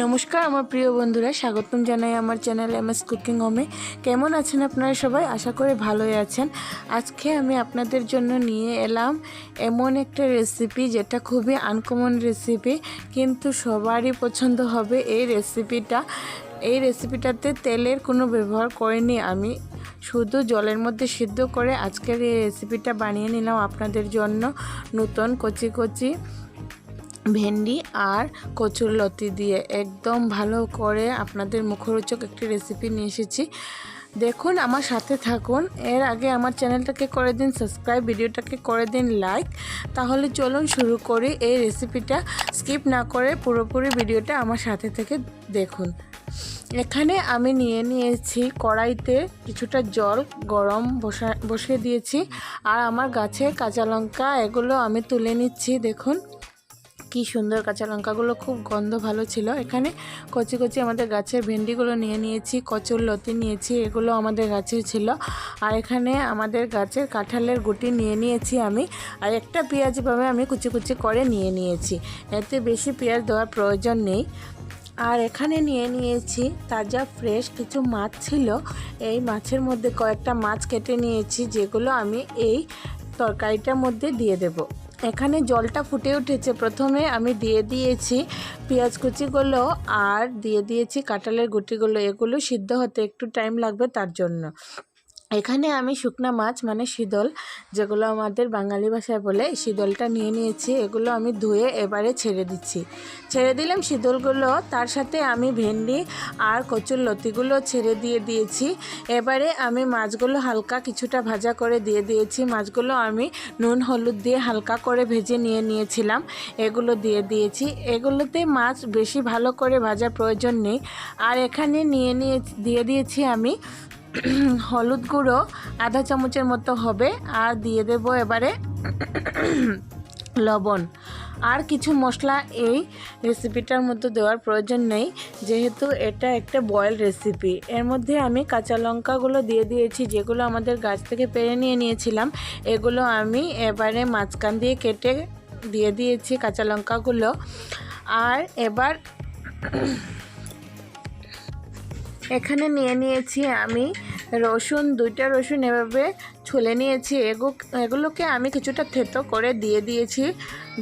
নমস্কার আমার প্রিয় বন্ধুরা, স্বাগতম জানাই আমার চ্যানেল এমএস কুকিং হোমে। কেমন আছেন আপনারা সবাই? আশা করি ভালোই আছেন। আজকে আমি আপনাদের জন্য নিয়ে এলাম এমন একটা রেসিপি যেটা খুবই আনকমন রেসিপি, কিন্তু সবারই পছন্দ হবে এই রেসিপিটাতে তেলের কোনো ব্যবহার করিনি আমি, শুধু জলের মধ্যে সিদ্ধ করে আজকের এই রেসিপিটা বানিয়ে নিলাম আপনাদের জন্য। নতুন কচি কচি ভেন্ডি আর কচুরলতি দিয়ে একদম ভালো করে আপনাদের মুখরোচক একটি রেসিপি নিয়ে এসেছি। দেখুন, আমার সাথে থাকুন। এর আগে আমার চ্যানেলটাকে করে দিন সাবস্ক্রাইব, ভিডিওটাকে করে দিন লাইক। তাহলে চলুন শুরু করি। এই রেসিপিটা স্কিপ না করে পুরোপুরি ভিডিওটা আমার সাথে থেকে দেখুন। এখানে আমি নিয়েছি কড়াইতে কিছুটা জল গরম বসিয়ে দিয়েছি, আর আমার গাছে কাঁচা লঙ্কা এগুলো আমি তুলে নিচ্ছি। দেখুন কি সুন্দর কাঁচা লঙ্কাগুলো, খুব গন্ধ ভালো ছিল। এখানে কচি কচি আমাদের গাছের ভেন্ডিগুলো নিয়েছি, কচুরলতি নিয়েছি, এগুলো আমাদের গাছের ছিল। আর এখানে আমাদের গাছের কাঁঠালের গুটি নিয়েছি আমি, আর একটা পেঁয়াজ ভাবে আমি কুচি কুচি করে নিয়েছি। এতে বেশি পেঁয়াজ দেওয়ার প্রয়োজন নেই। আর এখানে নিয়েছি তাজা ফ্রেশ কিছু মাছ ছিল। এই মাছের মধ্যে কয়েকটা মাছ কেটে নিয়েছি, যেগুলো আমি এই তরকারিটার মধ্যে দিয়ে দেব। এখানে জলটা ফুটে উঠেছে, প্রথমে আমি দিয়ে দিয়েছি পেঁয়াজ কুচিগুলো আর দিয়ে দিয়েছি কাঁঠালের গুটিগুলো। এগুলো সিদ্ধ হতে একটু টাইম লাগবে, তার জন্য এখানে আমি শুকনা মাছ মানে শীতল, যেগুলো আমাদের বাঙালি ভাষায় বলে, শীতলটা নিয়েছি। এগুলো আমি ধুয়ে এবারে ছেড়ে দিলাম শীতলগুলো। তার সাথে আমি ভেন্ডি আর কচুরলতিগুলো ছেড়ে দিয়েছি। এবারে আমি মাছগুলো হালকা কিছুটা ভাজা করে দিয়ে দিয়েছি। মাছগুলো আমি নুন হলুদ দিয়ে হালকা করে ভেজে নিয়েছিলাম, এগুলো দিয়ে দিয়েছি। এগুলোতে মাছ বেশি ভালো করে ভাজার প্রয়োজন নেই। আর এখানে দিয়ে দিয়েছি আমি হলুদ গুঁড়ো আধা চামচের মতো হবে, আর দিয়ে দেব এবারে লবণ। আর কিছু মশলা এই রেসিপিটার মধ্যে দেওয়ার প্রয়োজন নেই, যেহেতু এটা একটা বয়েল রেসিপি। এর মধ্যে আমি কাঁচা লঙ্কাগুলো দিয়ে দিয়েছি, যেগুলো আমাদের গাছ থেকে পেরে নিয়েছিলাম। এগুলো আমি এবারে মাঝখান দিয়ে কেটে দিয়ে দিয়েছি কাঁচা লঙ্কাগুলো। আর এবার এখানে নিয়েছি আমি দুইটা রসুন এভাবে ছুলে নিয়েছি। এগুলোকে আমি কিছুটা থেতো করে দিয়ে দিয়েছি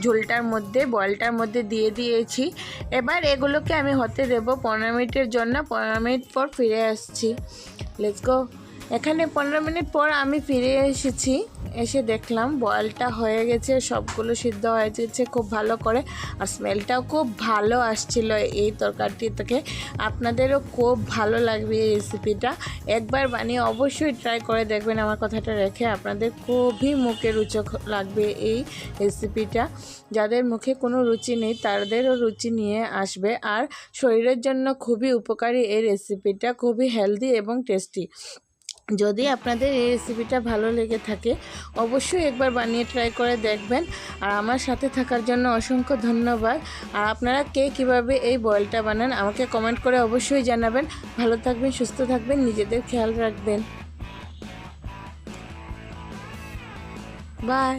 ঝোলটার মধ্যে, বয়েলটার মধ্যে দিয়ে দিয়েছি। এবার এগুলোকে আমি হতে দেব 15 মিনিটের জন্য। 15 মিনিট পর ফিরে আসছি। Let's go. এখানে 15 মিনিট পর আমি ফিরে এসে দেখলাম বয়েলটা হয়ে গেছে, সবগুলো সিদ্ধ হয়ে গেছে খুব ভালো করে, আর স্মেলটাও খুব ভালো আসছিল এই তরকারিটি থেকে। আপনাদেরও খুব ভালো লাগবে এই রেসিপিটা। একবার বানিয়ে অবশ্যই ট্রাই করে দেখবেন, আমার কথাটা রেখে। আপনাদের খুবই মুখে রুচক লাগবে এই রেসিপিটা। যাদের মুখে কোনো রুচি নেই তাদেরও রুচি নিয়ে আসবে। আর শরীরের জন্য খুবই উপকারী এই রেসিপিটা, খুবই হেলদি এবং টেস্টি। যদি আপনাদের এই রেসিপিটা ভালো লেগে থাকে অবশ্যই একবার বানিয়ে ট্রাই করে দেখবেন। আর আমার সাথে থাকার জন্য অসংখ্য ধন্যবাদ। আর আপনারা কীভাবে এই বয়েলটা বানান আমাকে কমেন্ট করে অবশ্যই জানাবেন। ভালো থাকবেন, সুস্থ থাকবেন, নিজেদের খেয়াল রাখবেন। বাই।